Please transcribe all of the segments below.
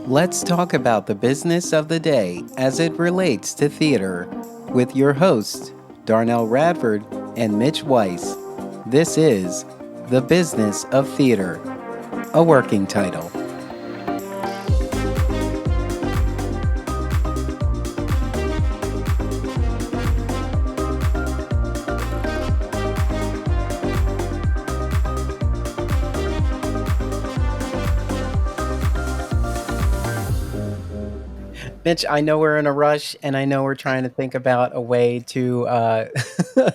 Let's talk about the business of the day as it relates to theater with your hosts, Darnell Radford and Mitch Weiss. This is The Business of Theater, a working title. Mitch, I know we're in a rush and I know we're trying to think about a way to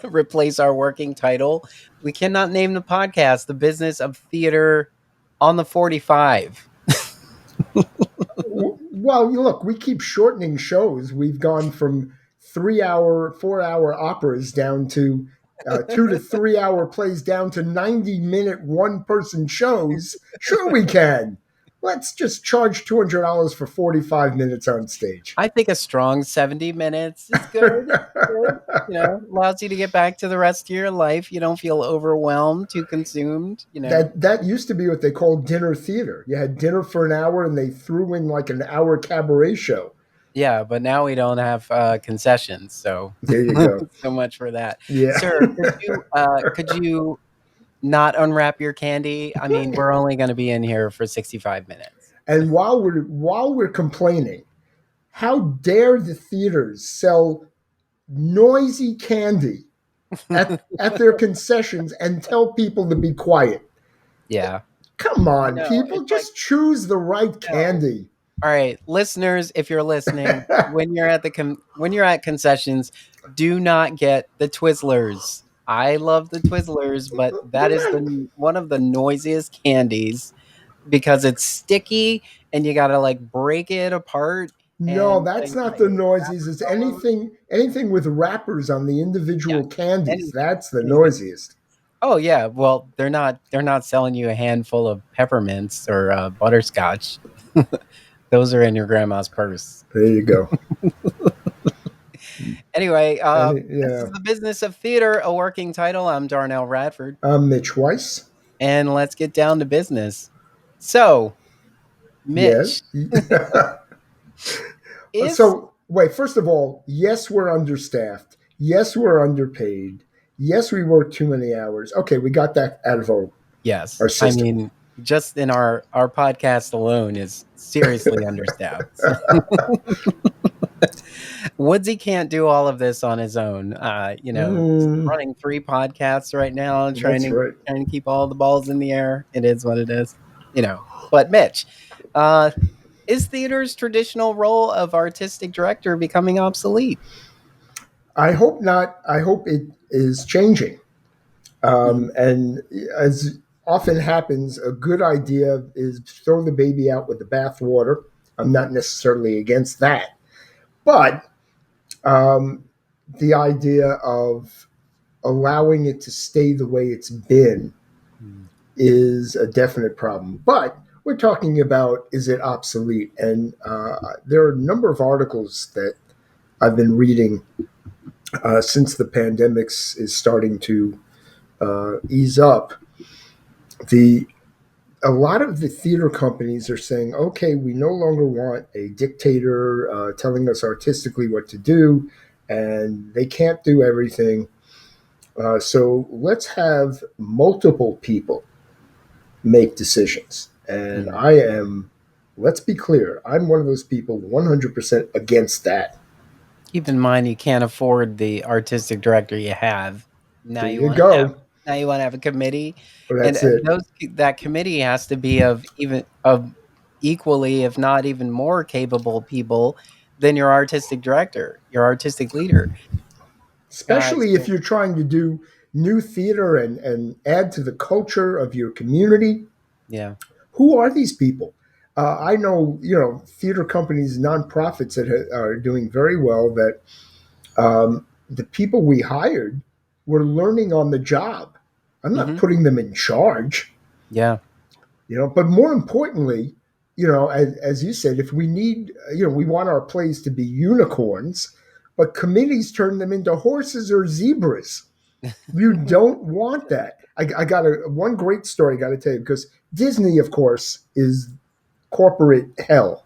replace our working title. We cannot name the podcast The Business of Theater on the 45. Well, look, we keep shortening shows. We've gone from 3 hour, 4 hour operas down to 2 to 3 hour plays down to 90-minute one person shows. Sure, we can. Let's just charge $200 for 45 minutes on stage. I think a strong 70 minutes is good. Good. Allows you to get back to the rest of your life. You don't feel overwhelmed, too consumed. That used to be what they called dinner theater. You had dinner for an hour and they threw in like an hour cabaret show. Yeah, but now we don't have concessions, so there you go. So much for that. Yeah. Sir, could you not unwrap your candy? I mean, we're only going to be in here for 65 minutes. And while we're complaining, how dare the theaters sell noisy candy at their concessions and tell people to be quiet? Yeah. Come on, people, just choose the right candy. All right, listeners, if you're listening, when you're at concessions, do not get the Twizzlers. I love the Twizzlers, but that is one of the noisiest candies because it's sticky and you got to like break it apart. No, that's not the noisiest. It's anything with wrappers on the individual candies. That's the noisiest. Oh yeah, well they're not selling you a handful of peppermints or butterscotch. Those are in your grandma's purse. There you go. Anyway, This is The Business of Theater, a working title. I'm Darnell Radford. I'm Mitch Weiss. And let's get down to business. So, Mitch. Yes. So, wait, first of all, yes, we're understaffed. Yes, we're underpaid. Yes, we work too many hours. Okay, we got that out of our system. I mean, just in our podcast alone is seriously understaffed. Woodsy can't do all of this on his own. Running 3 podcasts right now, trying to keep all the balls in the air. It is what it is. But Mitch, is theater's traditional role of artistic director becoming obsolete? I hope not. I hope it is changing. And as often happens, a good idea is throw the baby out with the bathwater. I'm not necessarily against that. But the idea of allowing it to stay the way it's been is a definite problem. But we're talking about, is it obsolete? And there are a number of articles that I've been reading since the pandemic is starting to ease up. A lot of the theater companies are saying, okay, we no longer want a dictator telling us artistically what to do, and they can't do everything. So let's have multiple people make decisions. And let's be clear, I'm one of those people 100% against that. Keep in mind, you can't afford the artistic director you have. Now you go. Now you want to have a committee, that's that committee has to be of equally, if not even more, capable people than your artistic director, your artistic leader. Especially if you're trying to do new theater and add to the culture of your community. Yeah, who are these people? I know, theater companies, nonprofits that are doing very well. That the people we hired were learning on the job. I'm not putting them in charge. Yeah. But more importantly, as you said, if we need, we want our plays to be unicorns, but committees turn them into horses or zebras. You don't want that. I got one great story I got to tell you, because Disney, of course, is corporate hell.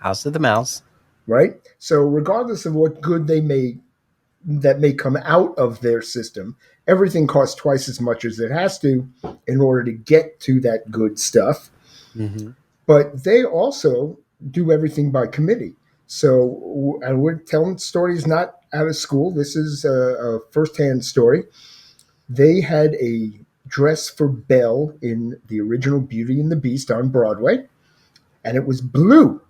House of the Mouse. right? So regardless of what good that may come out of their system, everything costs twice as much as it has to in order to get to that good stuff. Mm-hmm. But they also do everything by committee. So, and we're telling stories not out of school. This is a firsthand story. They had a dress for Belle in the original Beauty and the Beast on Broadway, and it was blue.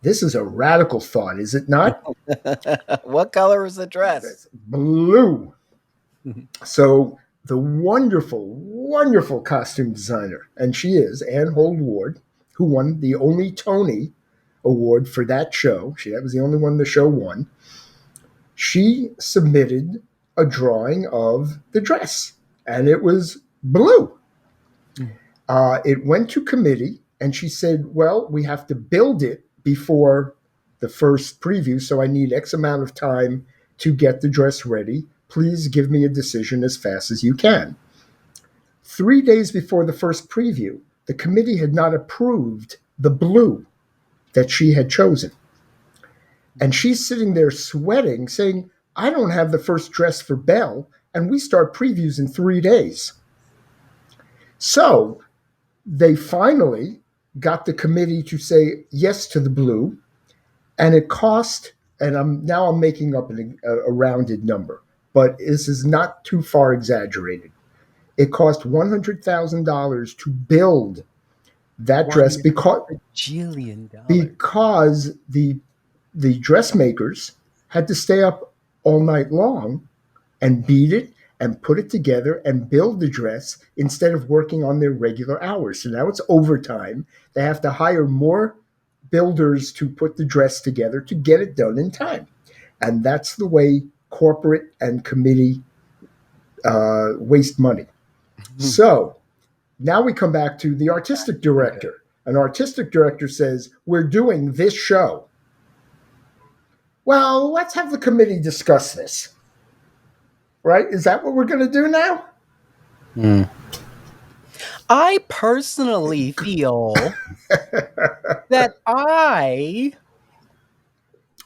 This is a radical thought, is it not? What color was the dress? That's blue. So the wonderful, wonderful costume designer, and she is Anne Ward, who won the only Tony Award for that show. That was the only one the show won. She submitted a drawing of the dress, and it was blue. It went to committee, and she said, "Well, we have to build it before the first preview, so I need X amount of time to get the dress ready. Please give me a decision as fast as you can." 3 days before the first preview, the committee had not approved the blue that she had chosen. And she's sitting there sweating, saying, "I don't have the first dress for Belle, and we start previews in 3 days." So they finally got the committee to say yes to the blue, and it cost, and I'm making up a rounded number, but this is not too far exaggerated. It cost $100,000 to build that dress $1 jillion. because the dressmakers had to stay up all night long and beat it and put it together and build the dress instead of working on their regular hours. So now it's overtime. They have to hire more builders to put the dress together to get it done in time. And that's the way corporate and committee waste money. So now we come back to the artistic director. An artistic director says, "We're doing this show." Well, let's have the committee discuss this. Right? Is that what we're going to do now? I personally feel that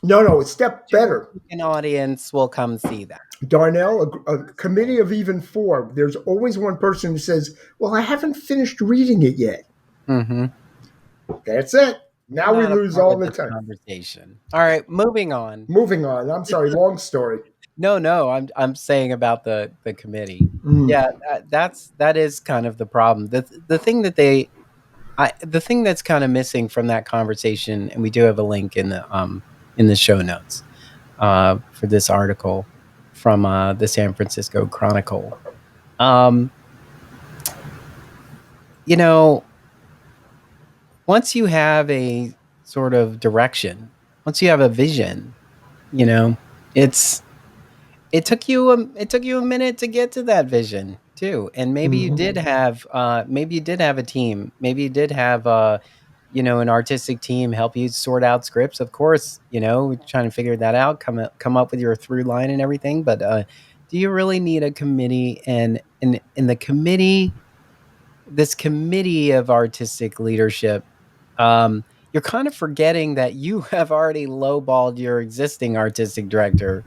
No, a step better. an audience will come see that. Darnell, a committee of even four, there's always one person who says, "Well, I haven't finished reading it yet." Mm-hmm. That's it. Now we Not a lose part all of the this time. conversation. All right, moving on. Moving on. I'm sorry, long story. No, I'm saying about the committee. Yeah, that is kind of the problem. The thing that the thing that's kind of missing from that conversation, and we do have a link in the show notes for this article from the San Francisco Chronicle. Um, you know, once you have a sort of direction, once you have a vision, you know, it's it took you a minute to get to that vision too, and maybe you did have a team, maybe you did have an artistic team help you sort out scripts. Of course, trying to figure that out, come up with your through line and everything. But do you really need a committee? And in the committee, this committee of artistic leadership, you're kind of forgetting that you have already lowballed your existing artistic director,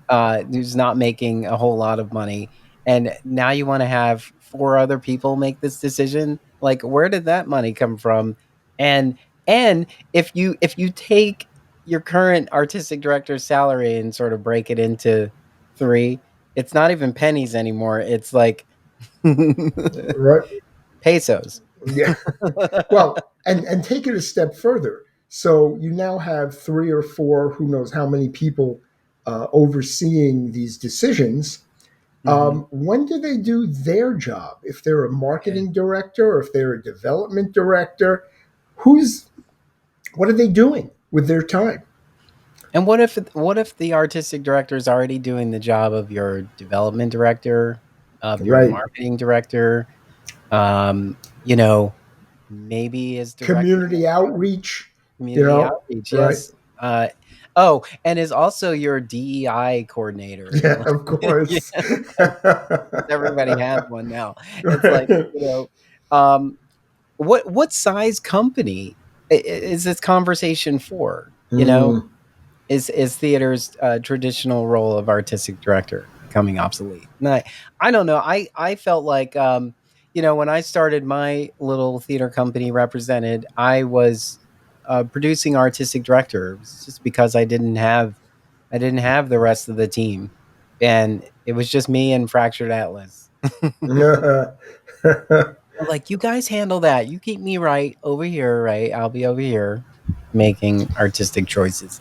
who's not making a whole lot of money, and now you want to have four other people make this decision. Like, where did that money come from? And if you take your current artistic director's salary and sort of break it into three, it's not even pennies anymore. It's like Right. pesos. Yeah. Well, and take it a step further. So you now have three or four, who knows how many people overseeing these decisions. Mhm. When do they do their job? If they're a marketing director or if they're a development director, who's what are they doing with their time? And what if the artistic director is already doing the job of your development director, of your Right. marketing director, um, you know, maybe is directing Community outreach, community outreach? right? Yes. Oh, and is also your DEI coordinator. Yeah, of Yeah, course. 'cause everybody has one now. It's like, um, what size company? is this conversation for? Mm, Is theater's traditional role of artistic director becoming obsolete? And I don't know. I felt like when I started my little theater company, Represented, I was producing artistic director. It was just because I didn't have the rest of the team, and it was just me and Fractured Atlas. Like, you guys handle that. You keep me right over here, right? I'll be over here making artistic choices.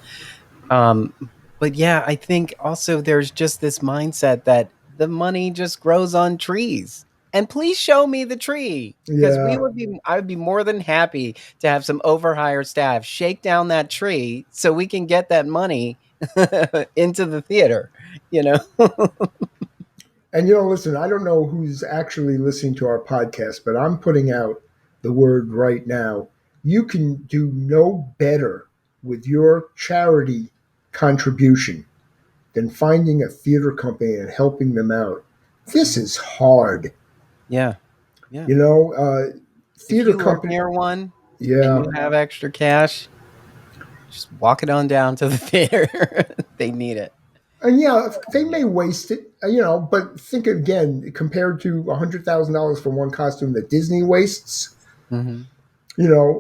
Um, but yeah, I think also there's just this mindset that the money just grows on trees. And please show me the tree, because yeah. I would be more than happy to have some overhired staff shake down that tree so we can get that money into the theater, you know? And listen, I don't know who's actually listening to our podcast, but I'm putting out the word right now. You can do no better with your charity contribution than finding a theater company and helping them out. This Mhm. is hard. Yeah. Yeah. You know, If theater you live company, near one and yeah. you have extra cash, just walk it on down to the theater. They need it. And yeah, They they need may it. waste it, but think again, compared to $100,000 for one costume that Disney wastes, Mhm.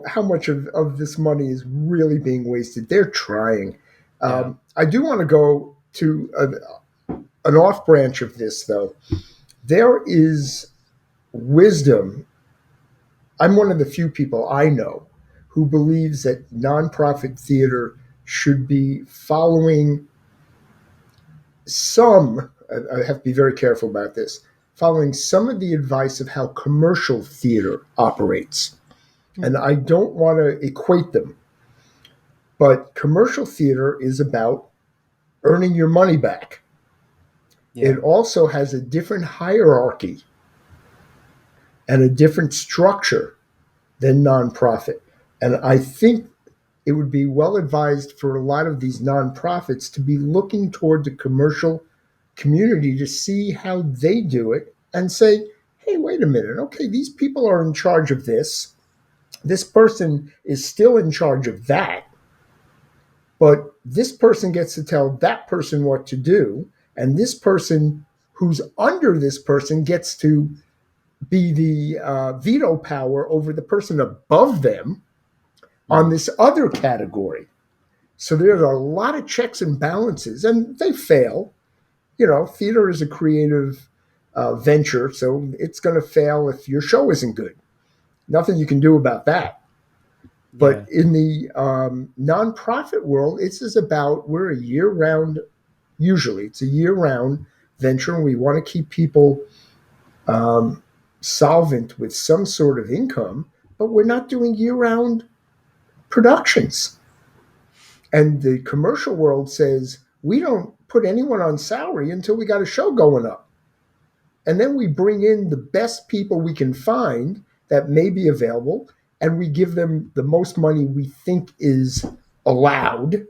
how much of this money is really being wasted. They're trying. Yeah. I do want to go to an off branch of this, though. There is wisdom. I'm one of the few people I know who believes that nonprofit theater should be following I have to be very careful about this, following some of the advice of how commercial theater operates. And Mhm. I don't want to equate them, but commercial theater is about earning your money back. It Yeah. also has a different hierarchy and a different structure than nonprofit. And I think it would be well advised for a lot of these nonprofits to be looking toward the commercial community to see how they do it and say, hey, wait a minute. Okay, these people are in charge of this. This person is still in charge of that. But this person gets to tell that person what to do. And this person who's under this person gets to be the veto power over the person above them on Mhm. this other category. So there's Yeah. a lot of checks and balances, and they fail. Theater is a creative venture, so it's going to fail if your show isn't good. Nothing you can do about that. But Yeah. in the nonprofit world, it's just about we're a year round, usually, it's a year round venture, and we want to keep people um, solvent with some sort of income, but we're not doing year round productions. And the commercial world says we don't put anyone on salary until we got a show going up. And then we bring in the best people we can find that may be available, and we give them the most money we think is allowed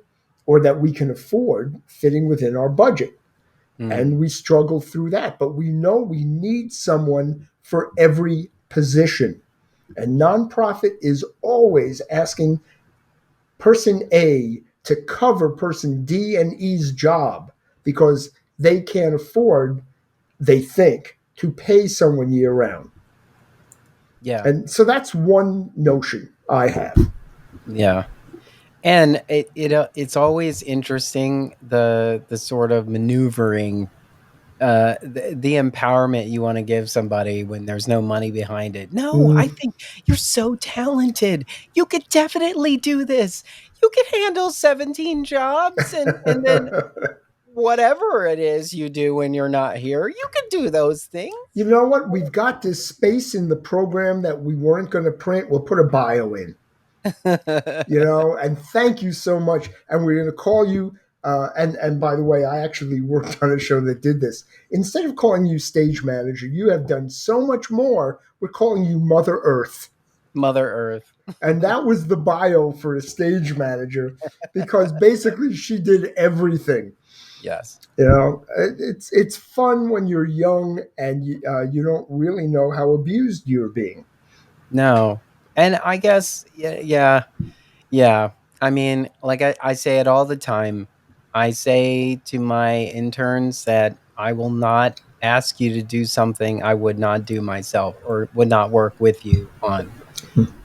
or that we can afford fitting within our budget. Mhm. And we struggle through that. But we know we need someone for every position. And nonprofit is always asking person A to cover person D and E's job because they can't afford, they think, to pay someone year round. Yeah. And so that's one notion I have. Yeah. And it's always interesting, the sort of maneuvering, the empowerment you want to give somebody when there's no money behind it. No, I Mm. think you're so talented. You could definitely do this. You could handle 17 jobs, and then whatever it is you do when you're not here, you could do those things. You know what? We've got this space in the program that we weren't going to print. We'll put a bio in. And thank you so much. And we're going to call you. And by the way, I actually worked on a show that did this. Instead of calling you stage manager, you have done so much more. We're calling you Mother Earth. Mother Earth. And that was the bio for a stage manager because basically she did everything. Yes. It's fun when you're young and you don't really know how abused you're being. No. And I guess, yeah, yeah, yeah. I mean, like I say it all the time. I say to my interns that I will not ask you to do something I would not do myself or would not work with you on.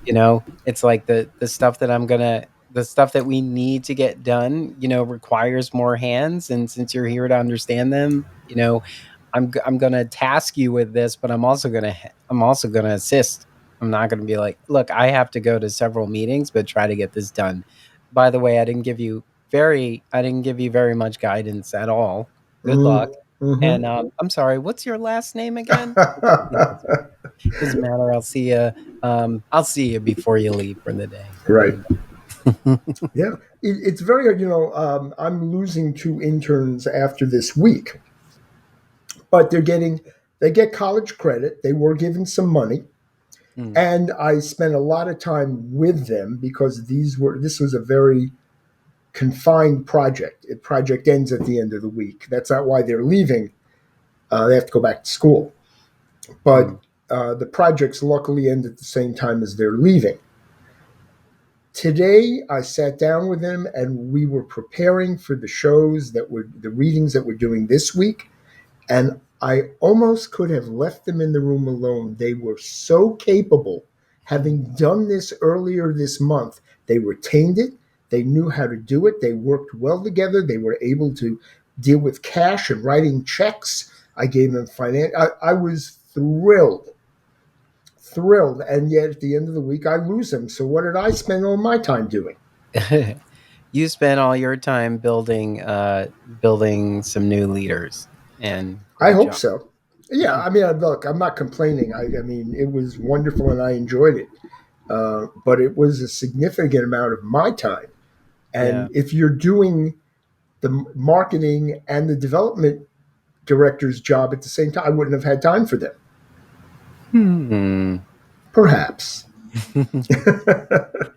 You know, it's like the stuff that the stuff that we need to get done, requires more hands, and since you're here to understand them, I'm gonna task you with this, but I'm also gonna assist. I'm not gonna be like, look, I have to go to several meetings, but try to get this done. By the way, I didn't give you very much guidance at all. Good luck. Mm-hmm. And I'm sorry, what's your last name again? Doesn't matter. I'll see you before you leave for the day. Right. And Yeah. It's very, I'm losing two interns after this week, but they get college credit. They were given some money. mm, And I spent a lot of time with them because this was a very confined project. The project ends at the end of the week. That's not why they're leaving. They have to go back to school. But mm, the projects luckily end at the same time as they're leaving. Today, I sat down with them and we were preparing for the readings that we're doing this week. And I almost could have left them in the room alone. They were so capable. Having done this earlier this month, they retained it. They knew how to do it. They worked well together. They were able to deal with cash and writing checks. I gave them finance. I was thrilled. And yet at the end of the week, I lose them. So what did I spend all my time doing? you spent all your time building some new leaders, and I great hope job. so. Yeah, I mean, look, I'm not complaining. I mean, it was wonderful and I enjoyed it. But it was a significant amount of my time. Yeah. And if you're doing the marketing and the development director's job at the same time, I wouldn't have had time for them. Hmm. Perhaps.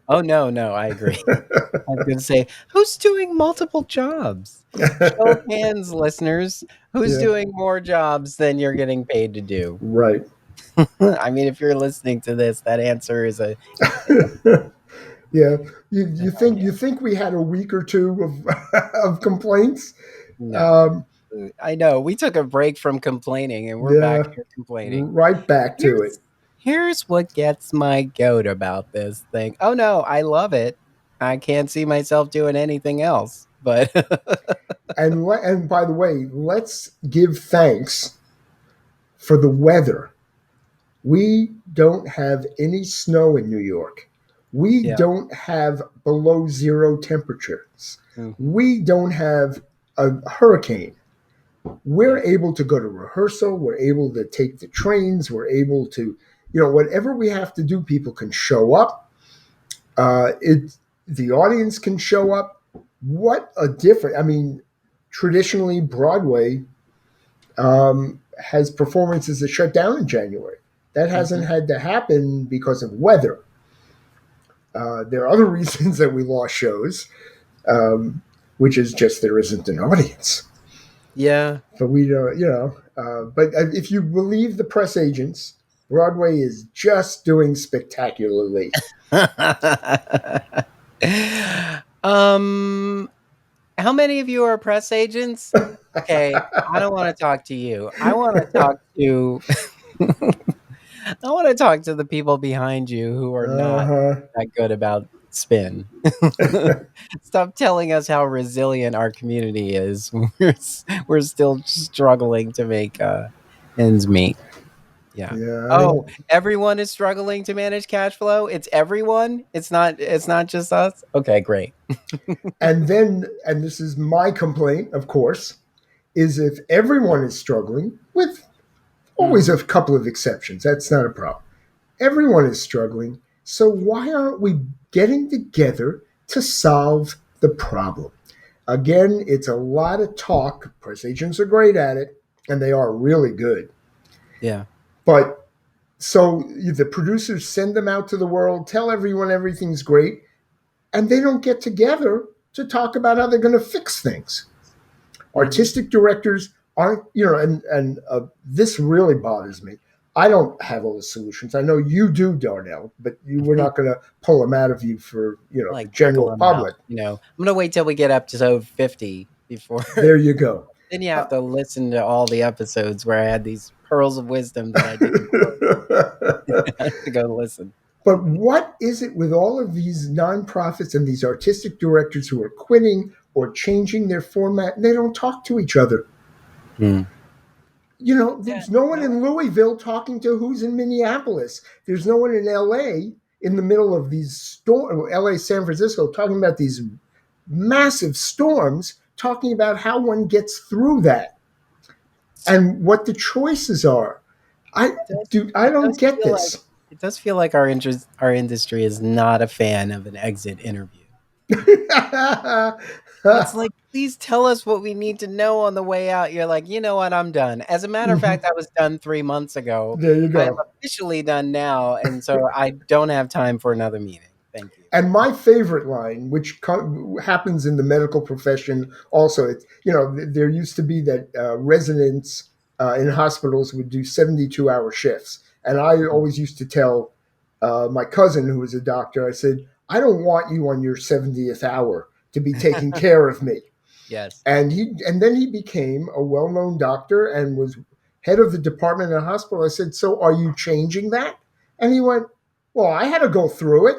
Oh no, no, I agree. I was gonna say, who's doing multiple jobs? Show of hands, listeners. Who's Yeah, doing more jobs than you're getting paid to do? right. I mean, if you're listening to this, that answer is a Yeah, hell you yeah. think we had a week or two of of complaints? No. Um, I know. We took a break from complaining and we're back yeah, here complaining. right back to it. Here's what gets my goat about this thing. Oh no, I love it. I can't see myself doing anything else. But And by the way, let's give thanks for the weather. We don't have any snow in New York. We yeah. don't have below zero temperatures. Mhm. We don't have a hurricane. We're Yeah. able to go to rehearsal. We're able to take the trains. We're able to, whatever we have to do, people can show up. The audience can show up. What a difference! I mean, traditionally Broadway has performances that shut down in January. That hasn't Mhm. had to happen because of weather. There are other reasons that we lost shows, um, which is just there isn't an audience. Yeah. But we don't, but if you believe the press agents, Broadway is just doing spectacularly. um how many of you are press agents? Okay, I don't want to talk to you. I want to talk to I want to talk to the people behind you who are not Uh-huh. that good about spin. Stop telling us how resilient our community is. We're still struggling to make ends meet. Yeah. Yeah, I Oh, mean, everyone is struggling to manage cash flow. It's everyone. It's not just us. Okay, great. and this is my complaint, of course, is if everyone is struggling, with always Mhm. a couple of exceptions, that's not a problem. Everyone is struggling. So why aren't we getting together to solve the problem? Again, it's a lot of talk. Press agents are great at it, and they are really good. Yeah. But so the producers send them out to the world, tell everyone everything's great, and they don't get together to talk about how they're going to fix things. Mhm. Artistic directors aren't, and this really bothers me. I don't have all the solutions. I know you do, Darnell, but we're not going to pull them out of you for the Like general trickle them out. public. I'm gonna wait till we get up to episode 50 before. There you go. Then you have Uh, to listen to all the episodes where I had these pearls of wisdom that I didn't quote. I have to go listen. But what is it with all of these nonprofits and these artistic directors who are quitting or changing their format? And they don't talk to each other. Hmm. Yeah, There's no one no, in Louisville talking to who's in Minneapolis. There's no one in LA in the middle of these LA, San Francisco, talking about these massive storms, talking about how one gets through that and what the choices are. I it does. I It don't does get feel like this. our industry is not a fan of an exit interview. It's like, please tell us what we need to know on the way out. You're like, you know what? I'm done. As a matter of fact, I was done 3 months ago. There you I'm go. officially done now, and so I don't have time for another meeting. Thank you. And my favorite line, which happens in the medical profession also, there used to be that residents in hospitals would do 72-hour shifts. And I Mm. always used to tell my cousin, who was a doctor, I said, I don't want you on your 70th hour to be taking care of me. Yes. And then he became a well-known doctor and was head of the department in a hospital. I said, so are you changing that? And he went, well, I had to go through it.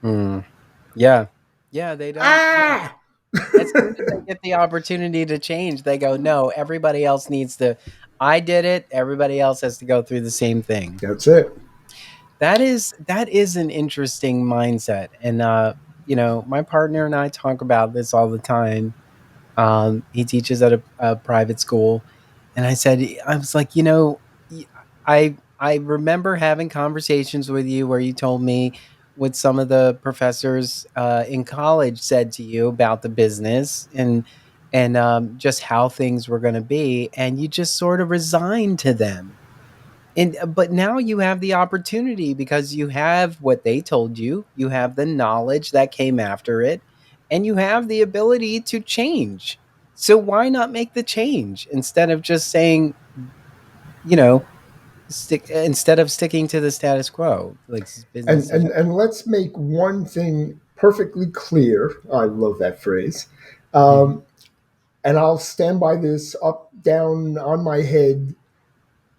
Mm. Yeah. Yeah, they don't. Yeah. Ah. As soon as they get the opportunity to change, they go, no, everybody else needs to. I did it. Everybody else has to go through the same thing. That's it. That is an interesting mindset. And my partner and I talk about this all the time. He teaches at a private school, and I was like, I remember having conversations with you where you told me what some of the professors in college said to you about the business and just how things were going to be, and you just sort of resigned to them. And but now you have the opportunity because you have what they told you, you have the knowledge that came after it, and you have the ability to change. So why not make the change instead of just saying, you know, instead of sticking to the status quo, like And business as and and let's make one thing perfectly clear. I love that phrase. Mhm. Um, and I'll stand by this up, down, on my head.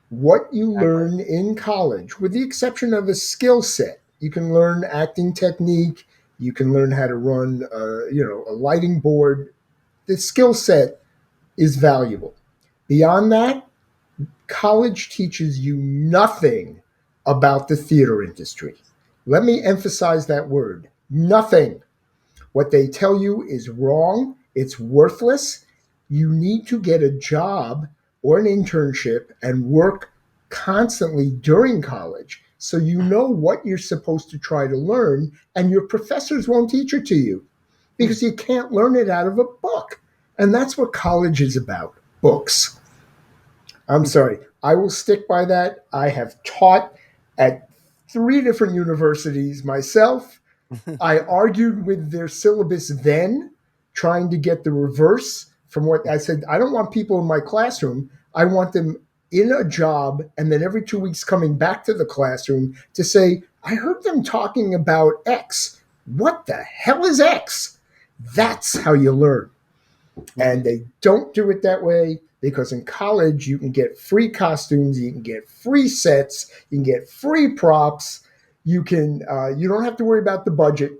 What you Exactly. learn in college, with the exception of a skill set, you can learn acting technique. You can learn how to run, a lighting board. The skill set is valuable. Beyond that, college teaches you nothing about the theater industry. Let me emphasize that word nothing. What they tell you is wrong, it's worthless. You need to get a job or an internship and work constantly during college so you know what you're supposed to try to learn, and your professors won't teach it to you Hmm. because you can't learn it out of a book. And that's what college is about, books. I'm sorry. I will stick by that. I have taught at 3 different universities myself. I argued with their syllabus then, trying to get the reverse from what I said. I don't want people in my classroom. I want them in a job and then every 2 weeks coming back to the classroom to say, I heard them talking about X. What the hell is X? That's how you learn. And Mhm. they don't do it that way because in college you can get free costumes, you can get free sets, you can get free props. You don't have to worry about the budget,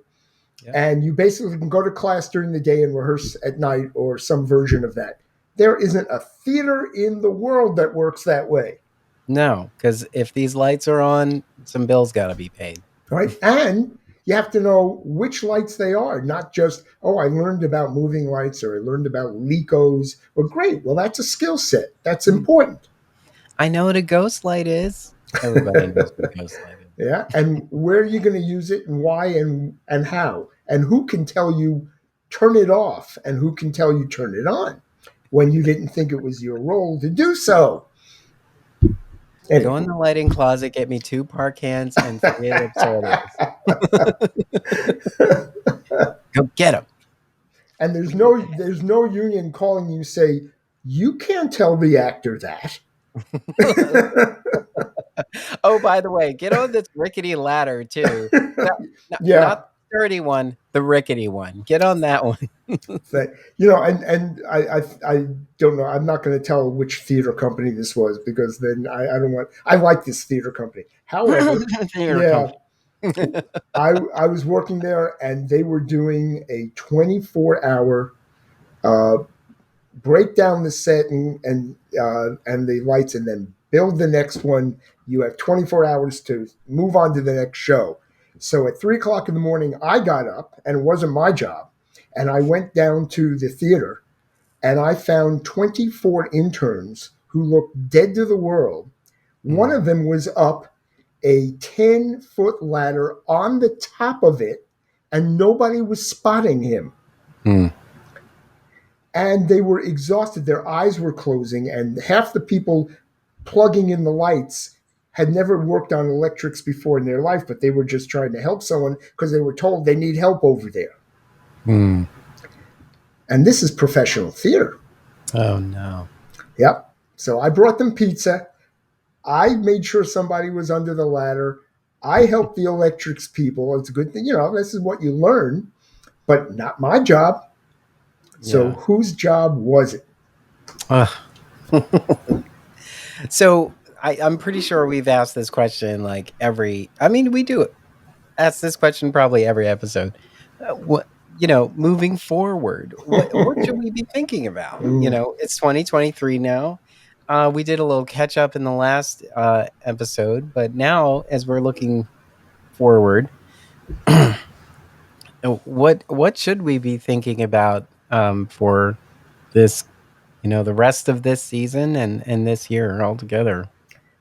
Yep. and you basically can go to class during the day and rehearse at night or some version of that. There isn't a theater in the world that works that way, No, because if these lights are on, some bills got to be paid. right? And you have to know which lights they are, not just, oh, I learned about moving lights or I learned about Lecos. Well, great. Well, that's a skill set. That's Mhm. important. I know what a ghost light is. Everybody knows what a ghost light is. Yeah. And where are you going to use it and why and how? And who can tell you turn it off and who can tell you turn it on when you didn't think it was your role to do so? Go in Anyway. the lighting closet, get me 2 park cans and 3 ellipsoids. Go get them. And We need there's no union calling you say you can't tell the actor that. that. Oh, by the way, get on this rickety ladder too. No, no, not Yeah, the sturdy one, the rickety one. Get on that one. that and I don't know. I'm not going to tell which theater company this was because then I don't want. I like this theater company. However, Theater yeah, company. I was working there and they were doing a 24-hour uh, break down the set and the lights and then build the next one. You have 24 hours to move on to the next show. So at 3 o'clock in the morning, I got up and it wasn't my job. And I went down to the theater and I found 24 interns who looked dead to the world. One Mm, of them was up a 10-foot ladder on the top of it and nobody was spotting him, mm, and they were exhausted. Their eyes were closing, and half the people plugging in the lights had never worked on electrics before in their life, but they were just trying to help someone because they were told they need help over there. mm. And this is professional theater. Oh no. Yep. So I brought them pizza. I made sure somebody was under the ladder. I helped the electrics people. It's a good thing. This is what you learn, but not my job. So Yeah. whose job was it? Ugh. So I'm pretty sure we've asked this question like every. I mean, we do ask this question probably every episode. What moving forward, what should we be thinking about? Mm. It's 2023 now. We did a little catch up in the last episode, but now as we're looking forward, what should we be thinking about for this? The rest of this season and this year altogether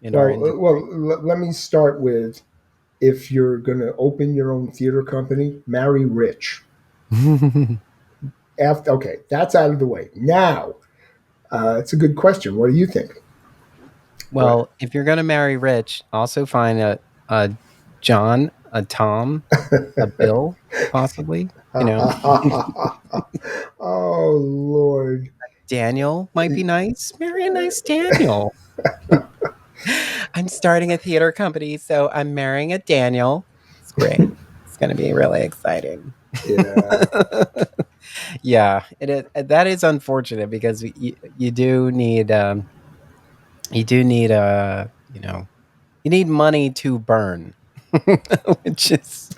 in our industry. Let me start with, if you're going to open your own theater company, marry rich. Okay, that's out of the way. Now, it's a good question. What do you think? What? Well, if you're gonna marry rich, also find a John, a Tom, a Bill, possibly. Oh, Lord. Daniel might be nice. Marry a nice Daniel. I'm starting a theater company, so I'm marrying a Daniel. It's great. It's gonna be really exciting. Yeah. Yeah, that is unfortunate because you do need you need money to burn, which is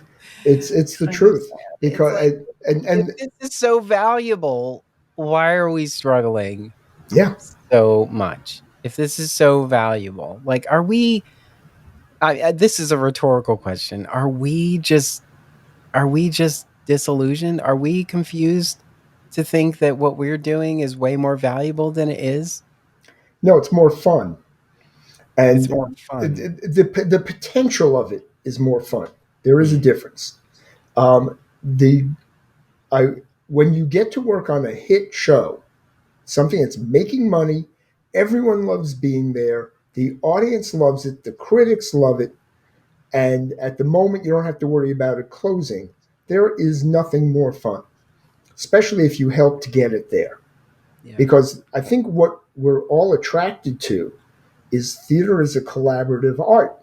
It's the kind of truth sad. It's because like, and if and this is so valuable, why are we struggling yeah. so much? If this is so valuable, like, are we? This is a rhetorical question. Are we just disillusioned? Are we confused to think that what we're doing is way more valuable than it is? No, it's more fun. It's more And fun. the potential of it is more fun. There is a Mm, difference. The I When you get to work on a hit show, something that's making money, everyone loves being there. The audience loves it. The critics love it. And at the moment, you don't have to worry about it closing. There is nothing more fun, especially if you help to get it there. yeah. Because I think what we're all attracted to is theater as a collaborative art.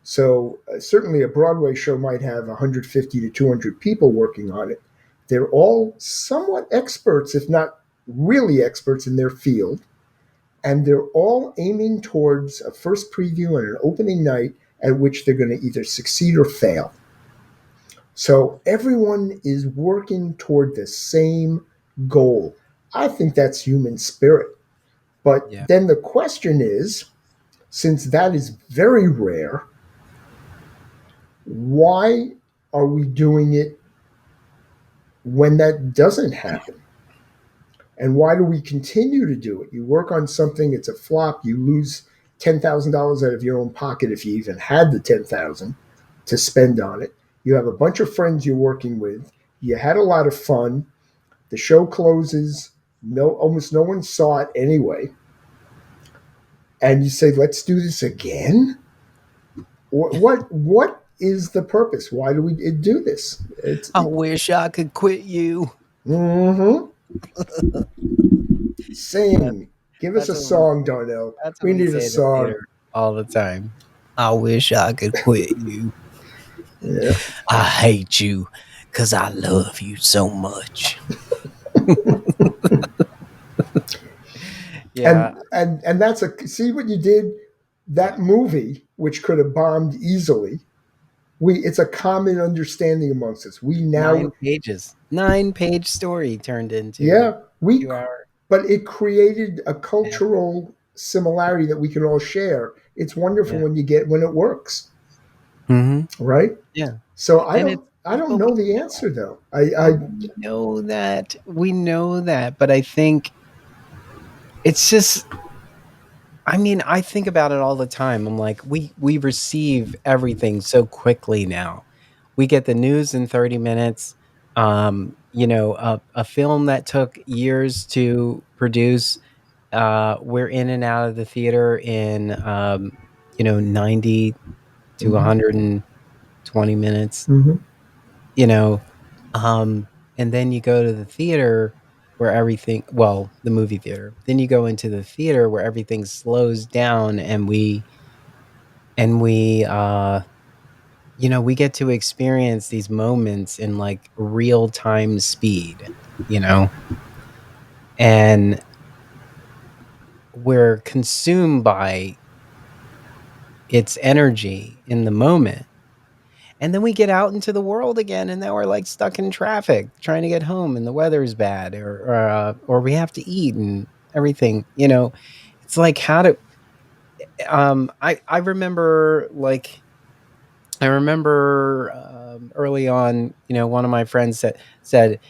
So certainly a Broadway show might have 150 to 200 people working on it. They're all somewhat experts, if not really experts in their field, and they're all aiming towards a first preview and an opening night at which they're going to either succeed or fail. So everyone is working toward the same goal. I think that's human spirit. But Yeah. then the question is, since that is very rare, why are we doing it when that doesn't happen? And why do we continue to do it? You work on something, it's a flop, you lose $10,000 out of your own pocket if you even had the 10,000 to spend on it. You have a bunch of friends you're working with. You had a lot of fun. The show closes. No, almost no one saw it anyway. And you say, "Let's do this again." What is the purpose? Why do we do this? I wish I could quit you. Mm-hmm. That's Sing. Give us a that's what we song, Darnell. that's what We we need a say in the song. theater all the time. I wish I could quit you. Yeah. I hate you because I love you so much. Yeah, And that's a see what you did. yeah. That movie, which could have bombed easily, we it's a common understanding amongst us. We now 9 pages. 9 page story turned into yeah we 2 hour. but it created a Yeah, cultural similarity that we can all share. It's wonderful yeah. when you get when it works, Hmm. right? Yeah. So And it's, I don't but know we the know, answer though. but we know that. We know that. But I think it's just, I mean, I think about it all the time. I'm like, we receive everything so quickly now. We get the news in 30 minutes. A film that took years to produce, we're in and out of the theater in 90 to Mm-hmm. 120 minutes, Mm-hmm. you know. And then you go to the theater where everything, well, the movie theater. Then you go into the theater where everything slows down, and we get to experience these moments in like real time speed, you know, and we're consumed by its energy in the moment. And then we get out into the world again, and now we're like stuck in traffic trying to get home, and the weather's bad, or we have to eat and everything. It's like how to. I remember early on, one of my friends said,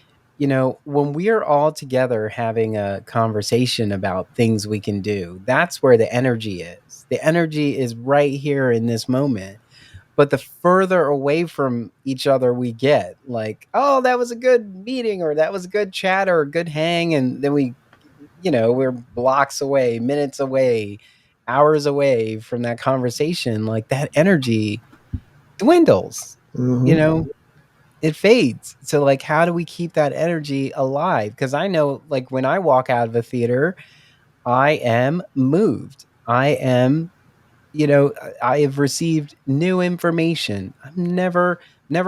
when we are all together having a conversation about things we can do, that's where the energy is. The energy is right here in this moment. But the further away from each other we get, like, oh, that was a good meeting, or that was a good chat, or a good hang, and then we're blocks away, minutes away, hours away from that conversation, like that energy dwindles, you Mm-hmm. know, it fades. So like how do we keep that energy alive? Because I know like when I walk out of a theater, I am moved. I have received new information. I'm never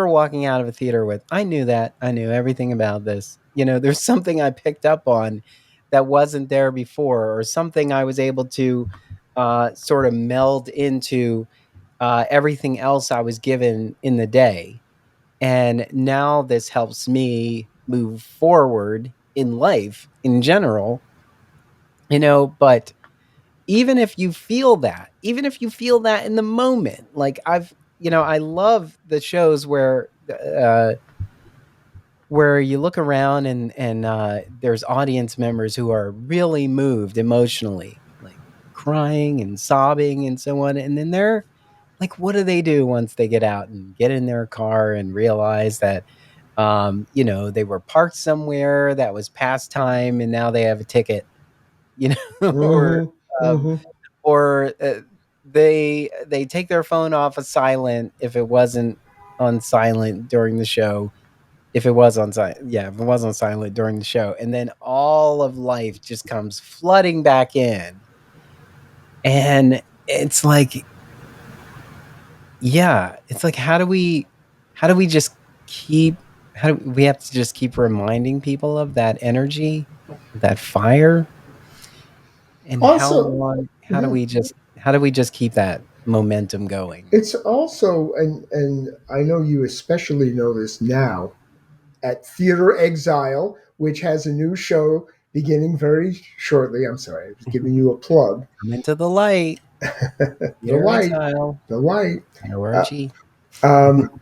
walking out of a theater with, I knew that. I knew everything about this. There's something I picked up on that wasn't there before, or something I was able to sort of meld into everything else I was given in the day. And now this helps me move forward in life in general, but even if you feel that in the moment, like I love the shows where you look around, and there's audience members who are really moved emotionally, like crying and sobbing and so on. And then they're like, what do they do once they get out and get in their car and realize that, they were parked somewhere that was past time, and now they have a ticket, or Mm-hmm. um, Mm-hmm. they take their phone off of silent if it wasn't on silent during the show. If it was on silent, yeah, if it was on silent during the show, and then all of life just comes flooding back in, and it's like, yeah, it's like how do we just keep how do we have to just keep reminding people of that energy, that fire, and Also, yeah, how do we just keep that momentum going? it's also and I know you especially know this now at Theater Exile, which has a new show beginning very shortly. I'm sorry, I was giving you a plug. Come into the light, The Peter light, Exile, the light. Uh, Hierarchy. um,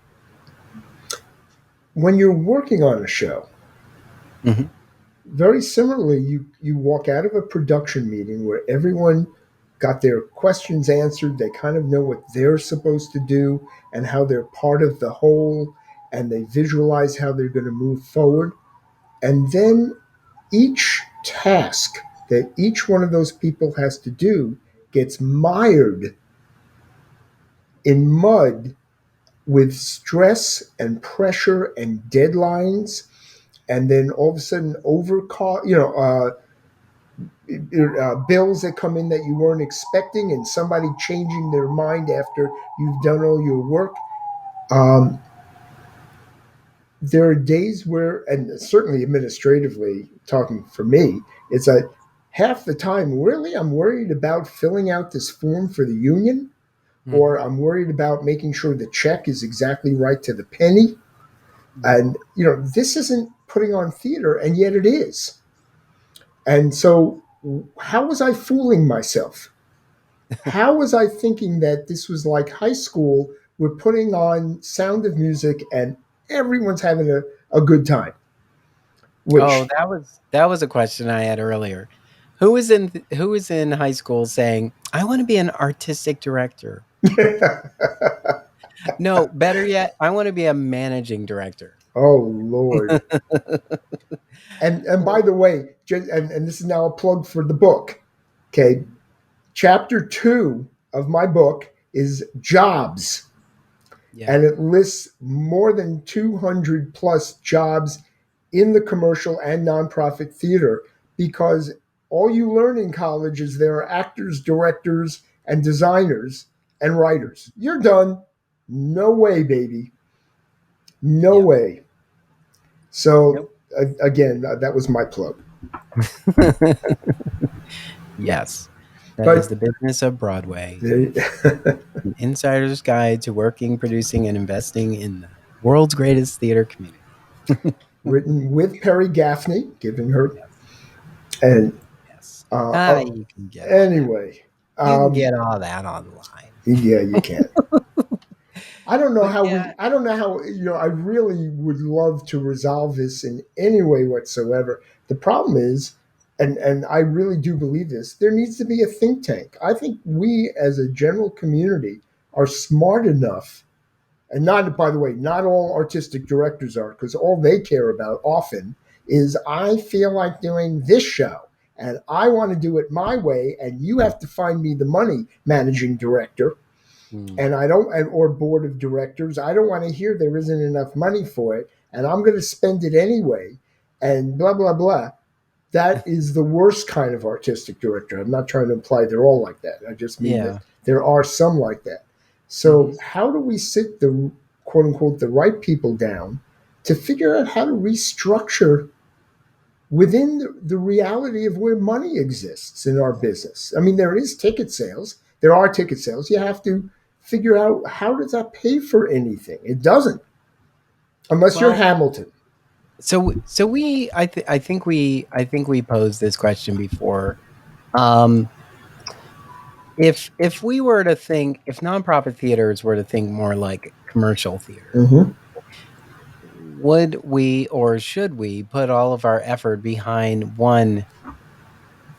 when you're working on a show, Mhm. very similarly, you walk out of a production meeting where everyone got their questions answered. They kind of know what they're supposed to do and how they're part of the whole, and they visualize how they're going to move forward. And then each task that each one of those people has to do gets mired in mud with stress and pressure and deadlines, and then all of a sudden bills that come in that you weren't expecting, and somebody changing their mind after you've done all your work. Um, there are days where, and certainly administratively, talking for me, it's like half the time, really, I'm worried about filling out this form for the union, or Mhm. I'm worried about making sure the check is exactly right to the penny. Yep. And, this isn't putting on theater, and yet it is. And so, how was I fooling myself? How was I thinking that this was like high school? We're putting on Sound of Music and everyone's having a good time, Oh, which that was a question I had earlier. Who was in high school saying, "I wanna be an artistic director"? No, better yet, "I wanna be a managing director." oh Lord. And by the way, and this is now a plug for the book. Okay, chapter 2 of my book is jobs, Yeah, and it lists more than 200 plus jobs in the commercial and nonprofit theater, because all you learn in college is there are actors, directors, and designers and writers. You're done. No way, baby. No yeah. way. So, Nope. again, that was my plug. Yes. That is But the business of Broadway. there, An insider's guide to working, producing, and investing in the world's greatest theater community. written with Perri Gaffney, giving her, Yes, and yes. uh, Ah, uh, you can get all that. anyway, You can um, get all that online. yeah, you can. I don't know But how yeah, I don't know how, I really would love to resolve this in any way whatsoever. The problem is, and I really do believe this, there needs to be a think tank. I think we as a general community are smart enough, and not, by the way, not all artistic directors are, because all they care about often is, I feel like doing this show and I want to do it my way, and you have to find me the money, managing director. mm, And I don't, or board of directors, I don't want to hear there isn't enough money for it, and I'm going to spend it anyway, and blah blah blah. That is the worst kind of artistic director. I'm not trying to imply they're all like that. I just mean that yeah. there are some like that. So Mhm. how do we sit the, quote unquote, the right people down to figure out how to restructure within the reality of where money exists in our business? I mean, there is ticket sales. There are ticket sales. You have to figure out, how does that pay for anything? It doesn't, unless you're Well, Hamilton. so I think we posed this question before. Um, if we were to think, if nonprofit theaters were to think more like commercial theater, Mm-hmm. would we or should we put all of our effort behind one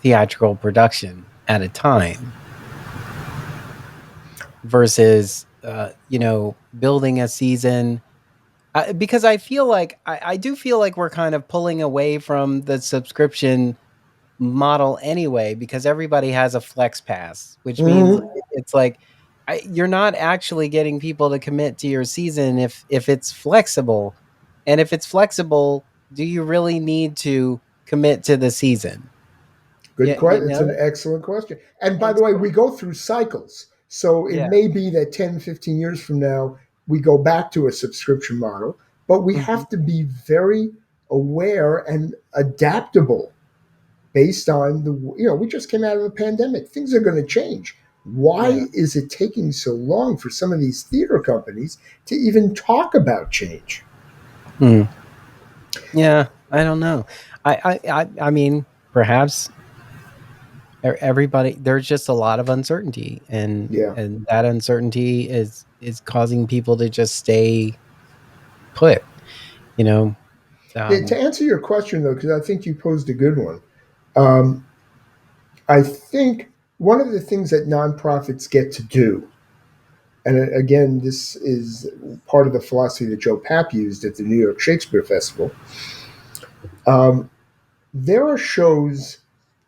theatrical production at a time versus building a season? Because I do feel like we're kind of pulling away from the subscription model anyway, because everybody has a flex pass, which means Mm-hmm. it's like, you're not actually getting people to commit to your season if it's flexible. And if it's flexible, do you really need to commit to the season? Good Yeah, question. It's an excellent question. And by And the way, so we go through cycles. So it yeah. may be that 10, 15 years from now, we go back to a subscription model, but we Mhm. have to be very aware and adaptable based on we just came out of a pandemic. Things are going to change. Yeah. Why is it taking so long for some of these theater companies to even talk about change? Mm. Yeah, I don't know. I mean, perhaps everybody, there's just a lot of uncertainty, and Yeah. that uncertainty is causing people to just stay put, you know. Yeah, to Um answer your question, though, because I think you posed a good one, um, I think one of the things that nonprofits get to do, and again, this is part of the philosophy that Joe Papp used at the New York Shakespeare Festival. Um, there are shows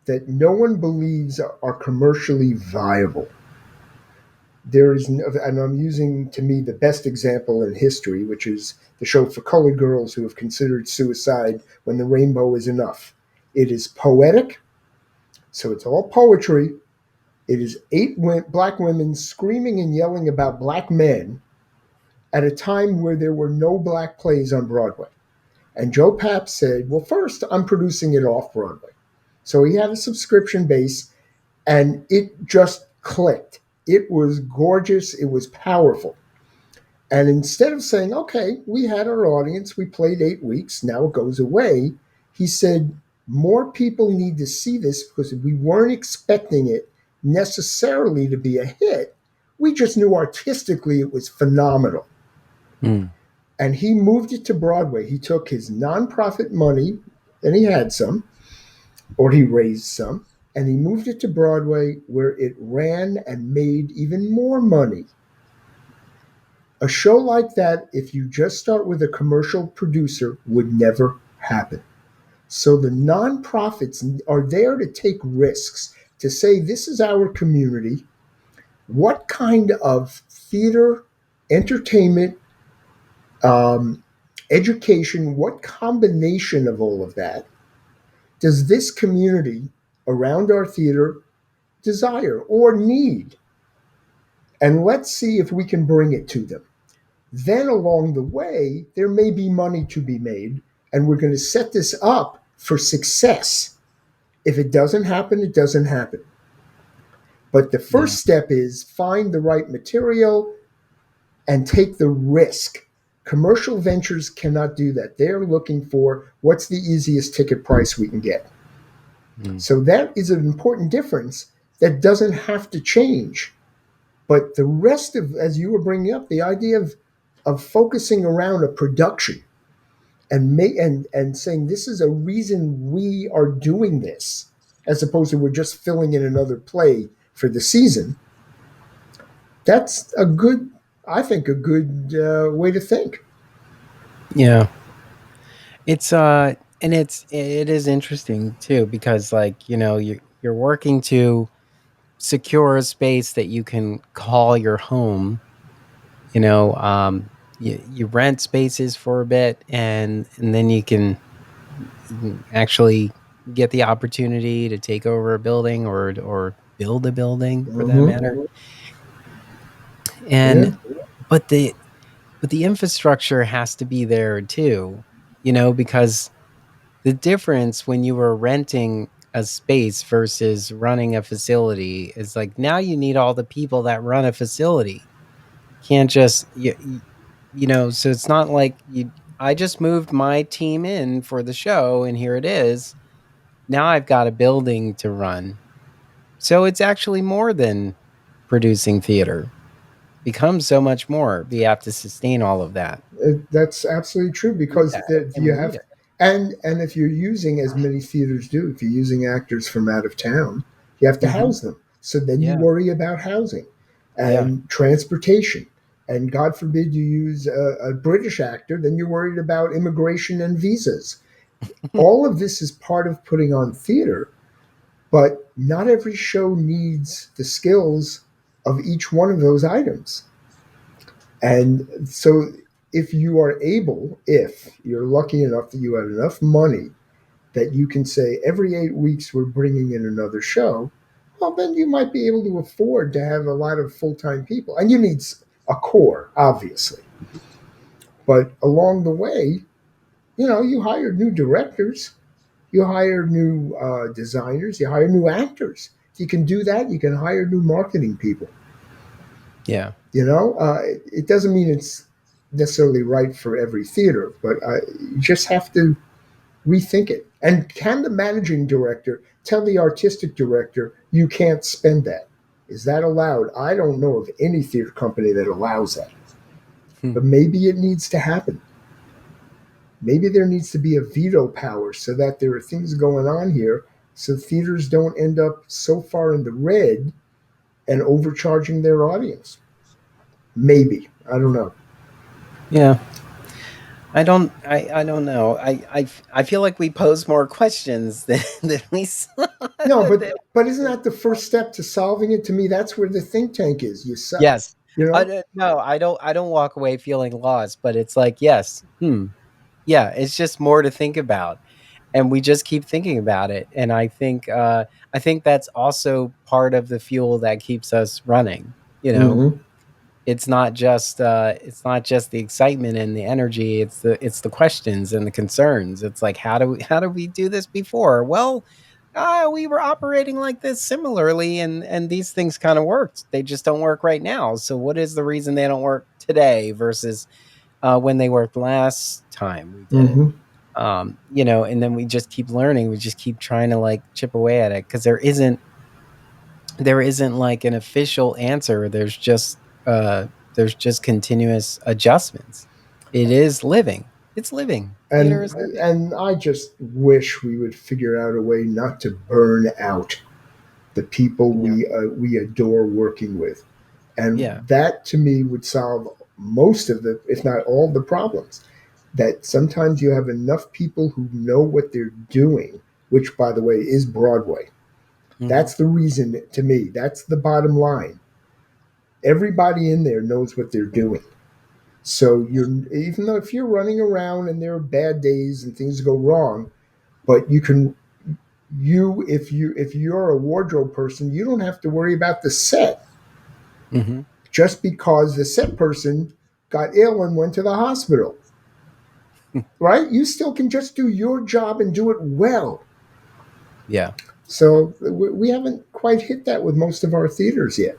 that no one believes are commercially viable. There is, and I'm using, to me, the best example in history, which is the show for colored girls who have considered suicide when the rainbow is enough. It is poetic, So it's all poetry. It is black women screaming and yelling about black men at a time where there were no black plays on Broadway. And Joe Papp said, well, first, I'm producing it off Broadway. So he had a subscription base, and it just clicked. It was gorgeous. It was powerful. And instead of saying, okay, we had our audience, we played 8 weeks, now it goes away, he said, more people need to see this because we weren't expecting it necessarily to be a hit. We just knew artistically it was phenomenal. Mm. And he moved it to Broadway. He took his nonprofit money, and he had some, or he raised some, and he moved it to Broadway where it ran and made even more money. A show like that, if you just start with a commercial producer, would never happen. So the nonprofits are there to take risks, to say, this is our community. What kind of theater, entertainment, um, education, what combination of all of that does this community around our theater desire or need? And let's see if we can bring it to them. Then along the way, there may be money to be made, and we're going to set this up for success. If it doesn't happen, it doesn't happen. But the Yeah. first step is find the right material and take the risk. Commercial ventures cannot do that. They're looking for what's the easiest ticket price we can get. Mm. So that is an important difference that doesn't have to change. But the rest of, as you were bringing up, the idea of focusing around a production and saying this is a reason we are doing this, as opposed to we're just filling in another play for the season. That's a good, I think, a good way to think. Yeah. It's and it is interesting too because like, you're working to secure a space that you can call your home. You rent spaces for a bit, and then you can actually get the opportunity to take over a building or build a building for that Mm-hmm. matter. Yeah. And but the infrastructure has to be there too, because the difference when you were renting a space versus running a facility is like now you need all the people that run a facility. Can't just so it's not like you I just moved my team in for the show and here it is. Now I've got a building to run. So it's actually more than producing theater. Becomes so much more. We have to sustain all of that. That's absolutely true Need because that and you we need have, it. and if you're using, as many theaters do, if you're using actors from out of town, you have to Mhm. house them. So then you Yeah. worry about housing Yeah. and transportation. And God forbid you use a British actor, then you're worried about immigration and visas. All of this is part of putting on theater, but not every show needs the skills of each one of those items. And so, if you're lucky enough that you have enough money that you can say every 8 weeks we're bringing in another show, well, then you might be able to afford to have a lot of full time people. And you need a core, obviously. But along the way, you hire new directors, you hire new designers, you hire new actors. If you can do that, you can hire new marketing people. Yeah. It doesn't mean it's necessarily right for every theater, but you just have to rethink it. And can the managing director tell the artistic director, you can't spend that? Is that allowed? I don't know of any theater company that allows that, Hmm. but maybe it needs to happen. Maybe there needs to be a veto power so that there are things going on here so theaters don't end up so far in the red and overcharging their audience. Maybe. I don't know. Yeah. I don't know. I feel like we pose more questions than than we No, than but isn't that the first step to solving it? To me, that's where the think tank is. Yes. You know, No, I don't walk away feeling lost, but it's like, yes. Yeah, it's just more to think about. and we just keep thinking about it. And I think that's also part of the fuel that keeps us running. You know, Hmm. it's not just the excitement and the energy. It's the questions and the concerns. It's like, how do we do this before? Well, we were operating like this similarly, and these things kind of worked. They just don't work right now. So what is the reason they don't work today versus when they worked last time we did it? Hmm. You know, and then we just keep learning. We just keep trying to like chip away at it, because there isn't like an official answer. There's just continuous adjustments. It is living. It's living. Theater And is living. I just wish we would figure out a way not to burn out the people Yeah. we adore working with, and Yeah. that to me would solve most of the, if not all, the problems. That sometimes you have enough people who know what they're doing, which, by the way, is Broadway. Hmm. That's the reason, to me. That's the bottom line. Everybody in there knows what they're doing. So you're, even though if you're running around and there are bad days and things go wrong, but you can, if you're a wardrobe person, you don't have to worry about the set Hmm. just because the set person got ill and went to the hospital. Right? You still can just do your job and do it well. Yeah. So we haven't quite hit that with most of our theaters yet.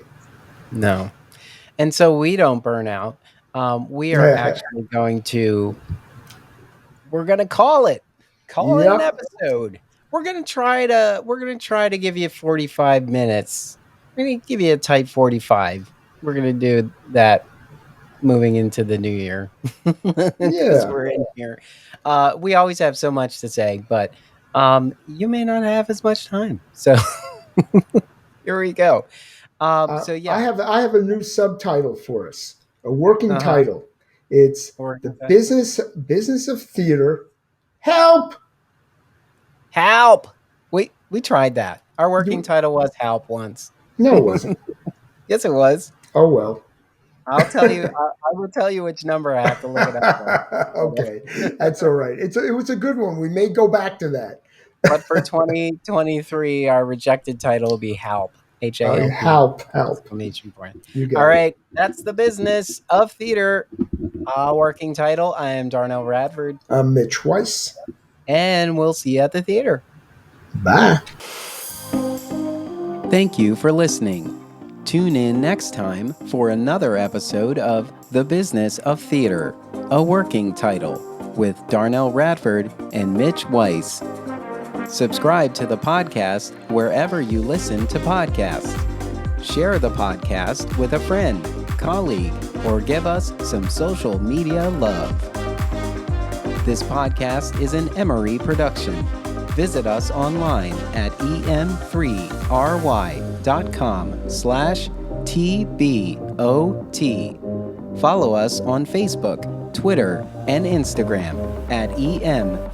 No. And so we don't burn out. We are actually we're going to call it an Yep. episode. We're going to try to give you 45 minutes. We're going to give you a tight 45. We're going to do that moving into the new year, because Yeah. we're in here. We always have so much to say, but you may not have as much time. So here we go. So yeah. I have a new subtitle for us, a working Uh-huh. title. It's Or the business of theater. Help! HALP. We tried that. Our working You, title was HALP once. no, it wasn't. Yes, it was. Oh well. I'll tell you. I will tell you which number. I have to look it up though. Okay, that's all right. It was a good one. We may go back to that. But for 2023, our rejected title will be HALP. HALP. Help, help. Exclamation point. You All got it. right. That's the business of theater. Working title. I am Darnell Radford, I'm Mitch Weiss. and we'll see you at the theater. Bye. Thank you for listening. Tune in next time for another episode of The Business of Theater, a working title, with Darnell Radford and Mitch Weiss. Subscribe to the podcast wherever you listen to podcasts. Share the podcast with a friend, colleague, or give us some social media love. This podcast is an Emory production. Visit us online at em3ry.com/TBOT. Follow us on Facebook, Twitter, and Instagram at em3ryotm.